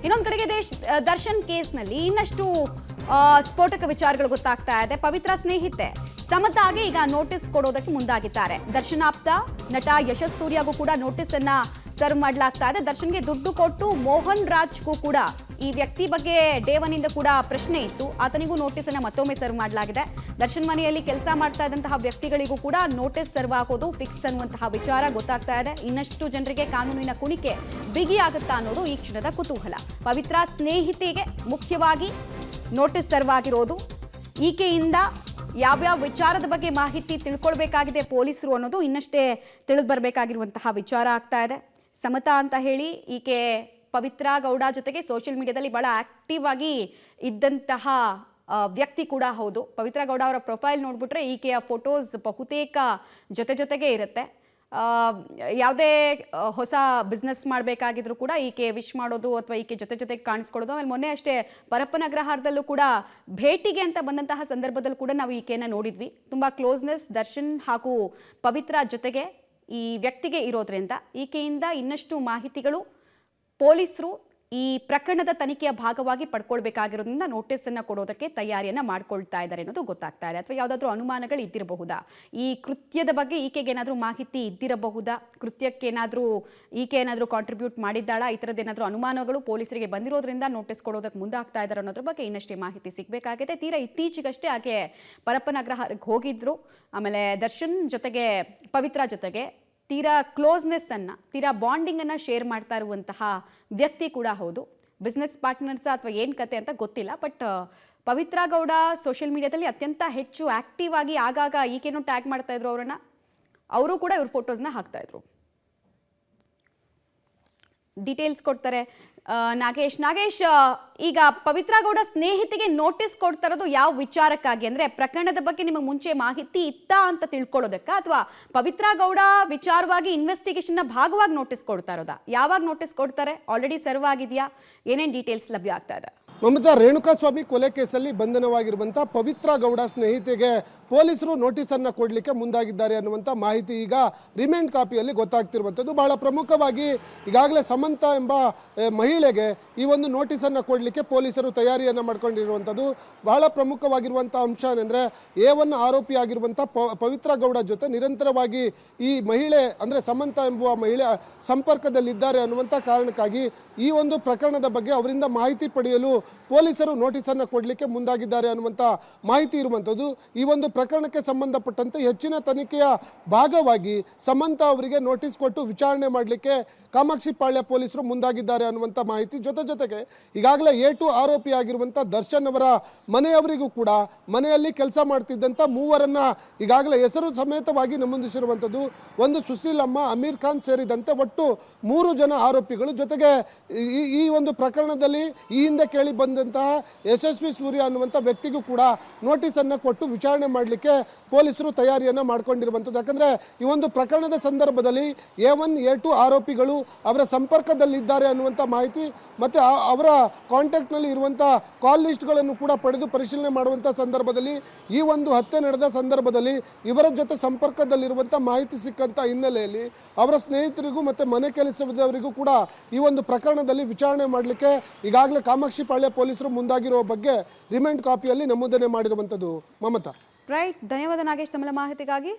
ಇನ್ನೊಂದು ಕಡೆಗೆ ದರ್ಶನ್ ಕೇಸ್ನಲ್ಲಿ ಇನ್ನಷ್ಟು ಸ್ಫೋಟಕ ವಿಚಾರಗಳು ಗೊತ್ತಾಗ್ತಾ ಇದೆ. ಪವಿತ್ರ ಸ್ನೇಹಿತೆ ಸಮತಾಗೆ ಈಗ ನೋಟಿಸ್ ಕೊಡೋದಕ್ಕೆ ಮುಂದಾಗಿದ್ದಾರೆ. ದರ್ಶನ್ ಆಪ್ತ ನಟ ಯಶಸ್ ಸೂರ್ಯಗೂ ಕೂಡ ನೋಟಿಸ್ ಅನ್ನ ಸರ್ವ್ ಮಾಡಲಾಗ್ತಾ ಇದೆ. ದರ್ಶನ್ಗೆ ದುಡ್ಡು ಕೊಟ್ಟು ಮೋಹನ್ ರಾಜ್ಗೂ ಕೂಡ ಈ ವ್ಯಕ್ತಿ ಬಗ್ಗೆ ಡೇವನಿಂದ ಕೂಡ ಪ್ರಶ್ನೆ ಇತ್ತು. ಆತನಿಗೂ ನೋಟಿಸ್ ಅನ್ನ ಮತ್ತೊಮ್ಮೆ ಸರ್ವ್ ಮಾಡಲಾಗಿದೆ. ದರ್ಶನ್ ಮನೆಯಲ್ಲಿ ಕೆಲಸ ಮಾಡ್ತಾ ಇದ್ದಂತಹ ವ್ಯಕ್ತಿಗಳಿಗೂ ಕೂಡ ನೋಟಿಸ್ ಸರ್ವ್ ಆಗೋದು ಫಿಕ್ಸ್ ಅನ್ನುವಂತಹ ವಿಚಾರ ಗೊತ್ತಾಗ್ತಾ ಇದೆ. ಇನ್ನಷ್ಟು ಜನರಿಗೆ ಕಾನೂನಿನ ಕುಣಿಕೆ ಬಿಗಿಯಾಗುತ್ತಾ ಅನ್ನೋದು ಈ ಕ್ಷಣದ ಕುತೂಹಲ. ಪವಿತ್ರ ಸ್ನೇಹಿತೆಗೆ ಮುಖ್ಯವಾಗಿ ನೋಟಿಸ್ ಸರ್ವ್ ಆಗಿರೋದು. ಈಕೆಯಿಂದ ಯಾವ್ಯಾವ ವಿಚಾರದ ಬಗ್ಗೆ ಮಾಹಿತಿ ತಿಳ್ಕೊಳ್ಬೇಕಾಗಿದೆ ಪೊಲೀಸರು ಅನ್ನೋದು ಇನ್ನಷ್ಟೇ ತಿಳಿದು ಬರಬೇಕಾಗಿರುವಂತಹ ವಿಚಾರ ಆಗ್ತಾ ಇದೆ. ಸಮತಾ ಅಂತ ಹೇಳಿ ಈಕೆ ಪವಿತ್ರ ಗೌಡ ಜೊತೆಗೆ ಸೋಷಿಯಲ್ ಮೀಡಿಯಾದಲ್ಲಿ ಬಹಳ ಆಕ್ಟಿವ್ ಆಗಿ ಇದ್ದಂತಹ ವ್ಯಕ್ತಿ ಕೂಡ ಹೌದು. ಪವಿತ್ರ ಗೌಡ ಅವರ ಪ್ರೊಫೈಲ್ ನೋಡ್ಬಿಟ್ರೆ ಈಕೆಯ ಫೋಟೋಸ್ ಬಹುತೇಕ ಜೊತೆಗೆ ಇರುತ್ತೆ. ಯಾವುದೇ ಹೊಸ ಬಿಸ್ನೆಸ್ ಮಾಡಬೇಕಾಗಿದ್ರು ಕೂಡ ಈಕೆ ವಿಶ್ ಮಾಡೋದು ಅಥವಾ ಈಕೆ ಜೊತೆಗೆ ಕಾಣಿಸ್ಕೊಳ್ಳೋದು. ಆಮೇಲೆ ಮೊನ್ನೆ ಅಷ್ಟೇ ಪರಪ್ಪನ ಅಗ್ರಹಾರದಲ್ಲೂ ಕೂಡ ಭೇಟಿಗೆ ಅಂತ ಬಂದಂತಹ ಸಂದರ್ಭದಲ್ಲೂ ಕೂಡ ನಾವು ಈಕೆಯನ್ನು ನೋಡಿದ್ವಿ. ತುಂಬ ಕ್ಲೋಸ್ನೆಸ್ ದರ್ಶನ್ ಹಾಗೂ ಪವಿತ್ರ ಜೊತೆಗೆ ಈ ವ್ಯಕ್ತಿಗೆ ಇರೋದ್ರಿಂದ ಈಕೆಯಿಂದ ಇನ್ನಷ್ಟು ಮಾಹಿತಿಗಳು ಪೊಲೀಸರು ಈ ಪ್ರಕರಣದ ತನಿಖೆಯ ಭಾಗವಾಗಿ ಪಡ್ಕೊಳ್ಬೇಕಾಗಿರೋದ್ರಿಂದ ನೋಟಿಸ್ ಅನ್ನು ಕೊಡೋದಕ್ಕೆ ತಯಾರಿಯನ್ನ ಮಾಡ್ಕೊಳ್ತಾ ಇದ್ದಾರೆ ಅನ್ನೋದು ಗೊತ್ತಾಗ್ತಾ ಇದೆ. ಅಥವಾ ಯಾವುದಾದ್ರೂ ಅನುಮಾನಗಳು ಇದ್ದಿರಬಹುದಾ, ಈ ಕೃತ್ಯದ ಬಗ್ಗೆ ಈಕೆಗೆ ಏನಾದರೂ ಮಾಹಿತಿ ಇದ್ದಿರಬಹುದಾ, ಕೃತ್ಯಕ್ಕೆ ಈಕೆ ಏನಾದರೂ ಕಾಂಟ್ರಿಬ್ಯೂಟ್ ಮಾಡಿದ್ದಾಳಾ, ಈ ಥರದ್ದು ಏನಾದರೂ ಅನುಮಾನಗಳು ಪೊಲೀಸರಿಗೆ ಬಂದಿರೋದ್ರಿಂದ ನೋಟಿಸ್ ಕೊಡೋದಕ್ಕೆ ಮುಂದಾಗ್ತಾ ಇದ್ದಾರೆ ಅನ್ನೋದ್ರ ಬಗ್ಗೆ ಇನ್ನಷ್ಟೇ ಮಾಹಿತಿ ಸಿಗಬೇಕಾಗಿದೆ. ತೀರಾ ಇತ್ತೀಚೆಗಷ್ಟೇ ಆಕೆ ಪರಪ್ಪನ ಅಗ್ರಹಾರಕ್ಕೆ ಹೋಗಿದ್ರು. ಆಮೇಲೆ ದರ್ಶನ್ ಜೊತೆಗೆ ಪವಿತ್ರ ಜೊತೆಗೆ ತೀರಾ ಕ್ಲೋಸ್ನೆಸ್ ಅನ್ನ ತೀರಾ ಬಾಂಡಿಂಗ್ ಅನ್ನ ಶೇರ್ ಮಾಡ್ತಾ ಇರುವಂತಹ ವ್ಯಕ್ತಿ ಕೂಡ ಹೌದು. ಬಿಸ್ನೆಸ್ ಪಾರ್ಟ್ನರ್ಸ್ ಅಥವಾ ಏನು ಕತೆ ಅಂತ ಗೊತ್ತಿಲ್ಲ. ಬಟ್ ಪವಿತ್ರ ಗೌಡ ಸೋಷಿಯಲ್ ಮೀಡಿಯಾದಲ್ಲಿ ಅತ್ಯಂತ ಹೆಚ್ಚು ಆಕ್ಟಿವ್ ಆಗಿ ಆಗಾಗ ಈಗೇನೋ ಟ್ಯಾಗ್ ಮಾಡ್ತಾ ಇದ್ರು ಅವರನ್ನ. ಅವರು ಕೂಡ ಇವ್ರ ಫೋಟೋಸ್ನ ಹಾಕ್ತಾ ಇದ್ರು. ಡೀಟೇಲ್ಸ್ ಕೊಡ್ತಾರೆ ನಾಗೇಶ್. ಈಗ ಪವಿತ್ರ ಗೌಡ ಸ್ನೇಹಿತೆಗೆ ನೋಟಿಸ್ ಕೊಡ್ತಾ ಇರೋದು ಯಾವ ವಿಚಾರಕ್ಕಾಗಿ? ಅಂದ್ರೆ ಪ್ರಕರಣದ ಬಗ್ಗೆ ನಿಮಗೆ ಮುಂಚೆ ಮಾಹಿತಿ ಇತ್ತಾ ಅಂತ ತಿಳ್ಕೊಳ್ಳೋದಕ್ಕ, ಅಥವಾ ಪವಿತ್ರ ಗೌಡ ವಿಚಾರವಾಗಿ ಇನ್ವೆಸ್ಟಿಗೇಷನ್ ನ ಭಾಗವಾಗಿ ನೋಟಿಸ್ ಕೊಡ್ತಾ ಇರೋದಾ? ಯಾವಾಗ ನೋಟಿಸ್ ಕೊಡ್ತಾರೆ? ಆಲ್ರೆಡಿ ಸರ್ವ್ ಆಗಿದೆಯಾ? ಏನೇನು ಡೀಟೇಲ್ಸ್ ಲಭ್ಯ ಆಗ್ತಾ ಇದೆ? ಮಮತಾ, ರೇಣುಕಾಸ್ವಾಮಿ ಕೊಲೆ ಕೇಸಲ್ಲಿ ಬಂಧನವಾಗಿರುವಂಥ ಪವಿತ್ರ ಗೌಡ ಸ್ನೇಹಿತೆಗೆ ಪೊಲೀಸರು ನೋಟಿಸನ್ನು ಕೊಡಲಿಕ್ಕೆ ಮುಂದಾಗಿದ್ದಾರೆ ಅನ್ನುವಂಥ ಮಾಹಿತಿ ಈಗ ರಿಮೈಂಡ್ ಕಾಪಿಯಲ್ಲಿ ಗೊತ್ತಾಗ್ತಿರುವಂಥದ್ದು. ಬಹಳ ಪ್ರಮುಖವಾಗಿ ಈಗಾಗಲೇ ಸಮಂತ ಎಂಬ ಮಹಿಳೆಗೆ ಈ ಒಂದು ನೋಟಿಸನ್ನು ಕೊಡಲಿಕ್ಕೆ ಪೊಲೀಸರು ತಯಾರಿಯನ್ನು ಮಾಡ್ಕೊಂಡಿರುವಂಥದ್ದು. ಬಹಳ ಪ್ರಮುಖವಾಗಿರುವಂಥ ಅಂಶ ಏನೆಂದರೆ A1 ಆರೋಪಿಯಾಗಿರುವಂಥ ಪವಿತ್ರ ಗೌಡ ಜೊತೆ ನಿರಂತರವಾಗಿ ಈ ಮಹಿಳೆ ಅಂದರೆ ಸಮಂತ ಎಂಬುವ ಮಹಿಳೆ ಸಂಪರ್ಕದಲ್ಲಿದ್ದಾರೆ ಅನ್ನುವಂಥ ಕಾರಣಕ್ಕಾಗಿ ಈ ಒಂದು ಪ್ರಕರಣದ ಬಗ್ಗೆ ಅವರಿಂದ ಮಾಹಿತಿ ಪಡೆಯಲು ಪೊಲೀಸರು ನೋಟಿಸನ್ನು ಕೊಡಲಿಕ್ಕೆ ಮುಂದಾಗಿದ್ದಾರೆ ಅನ್ನುವಂಥ ಮಾಹಿತಿ ಇರುವಂಥದ್ದು. ಈ ಒಂದು ಪ್ರಕರಣಕ್ಕೆ ಸಂಬಂಧಪಟ್ಟಂತೆ ಹೆಚ್ಚಿನ ತನಿಖೆಯ ಭಾಗವಾಗಿ ಸಮಂತ ಅವರಿಗೆ ನೋಟಿಸ್ ಕೊಟ್ಟು ವಿಚಾರಣೆ ಮಾಡಲಿಕ್ಕೆ ಕಾಮಾಕ್ಷಿ ಪಾಳ್ಯ ಪೊಲೀಸರು ಮುಂದಾಗಿದ್ದಾರೆ ಅನ್ನುವಂಥ ಮಾಹಿತಿ. ಜೊತೆಗೆ ಈಗಾಗಲೇ A2 ಆರೋಪಿಯಾಗಿರುವಂಥ ದರ್ಶನ್ ಅವರ ಮನೆಯವರಿಗೂ ಕೂಡ ಮನೆಯಲ್ಲಿ ಕೆಲಸ ಮಾಡ್ತಿದ್ದಂಥ ಮೂವರನ್ನ ಈಗಾಗಲೇ ಹೆಸರು ಸಮೇತವಾಗಿ ನಮೂದಿಸಿರುವಂಥದ್ದು. ಒಂದು ಸುಶೀಲಮ್ಮ, ಅಮೀರ್ ಖಾನ್ ಸೇರಿದಂತೆ ಒಟ್ಟು 3 ಜನ ಆರೋಪಿಗಳು. ಜೊತೆಗೆ ಈ ಒಂದು ಪ್ರಕರಣದಲ್ಲಿ ಈ ಹಿಂದೆ ಕೇಳಿ ಬಂದಂತಹ ಯಶಸ್ವಿ ಸೂರ್ಯ ಅನ್ನುವಂಥ ವ್ಯಕ್ತಿಗೂ ಕೂಡ ನೋಟಿಸನ್ನು ಕೊಟ್ಟು ವಿಚಾರಣೆ ಮಾಡಲಿಕ್ಕೆ ಪೊಲೀಸರು ತಯಾರಿಯನ್ನು ಮಾಡ್ಕೊಂಡಿರುವಂಥದ್ದು. ಯಾಕಂದರೆ ಈ ಒಂದು ಪ್ರಕರಣದ ಸಂದರ್ಭದಲ್ಲಿ A1 A2 ಆರೋಪಿಗಳು ಅವರ ಸಂಪರ್ಕದಲ್ಲಿದ್ದಾರೆ ಅನ್ನುವಂಥ ಮಾಹಿತಿ ಮತ್ತು ಅವರ ಕಾಂಟ್ಯಾಕ್ಟ್ನಲ್ಲಿ ಇರುವಂಥ ಕಾಲ್ ಲಿಸ್ಟ್ಗಳನ್ನು ಕೂಡ ಪಡೆದು ಪರಿಶೀಲನೆ ಮಾಡುವಂಥ ಸಂದರ್ಭದಲ್ಲಿ ಈ ಒಂದು ಹತ್ಯೆ ನಡೆದ ಸಂದರ್ಭದಲ್ಲಿ ಇವರ ಜೊತೆ ಸಂಪರ್ಕದಲ್ಲಿರುವಂಥ ಮಾಹಿತಿ ಸಿಕ್ಕಂಥ ಹಿನ್ನೆಲೆಯಲ್ಲಿ ಅವರ ಸ್ನೇಹಿತರಿಗೂ ಮತ್ತು ಮನೆ ಕೆಲಸದವರಿಗೂ ಕೂಡ ಈ ಒಂದು ಪ್ರಕರಣದಲ್ಲಿ ವಿಚಾರಣೆ ಮಾಡಲಿಕ್ಕೆ ಈಗಾಗಲೇ ಕಾಮಾಕ್ಷಿ ಪಾಳ್ಯ ಪೊಲೀಸರು ಮುಂದಾಗಿರುವ ಬಗ್ಗೆ ರಿಮೈಂಡ್ ಕಾಪಿಯಲ್ಲಿ ನಮೂದನೆ ಮಾಡಿರುವಂಥದ್ದು. ಮಮತಾ, ರೈಟ್. ಧನ್ಯವಾದ ನಾಗೇಶ್ ತಮ್ಮ ಮಾಹಿತಿಗಾಗಿ.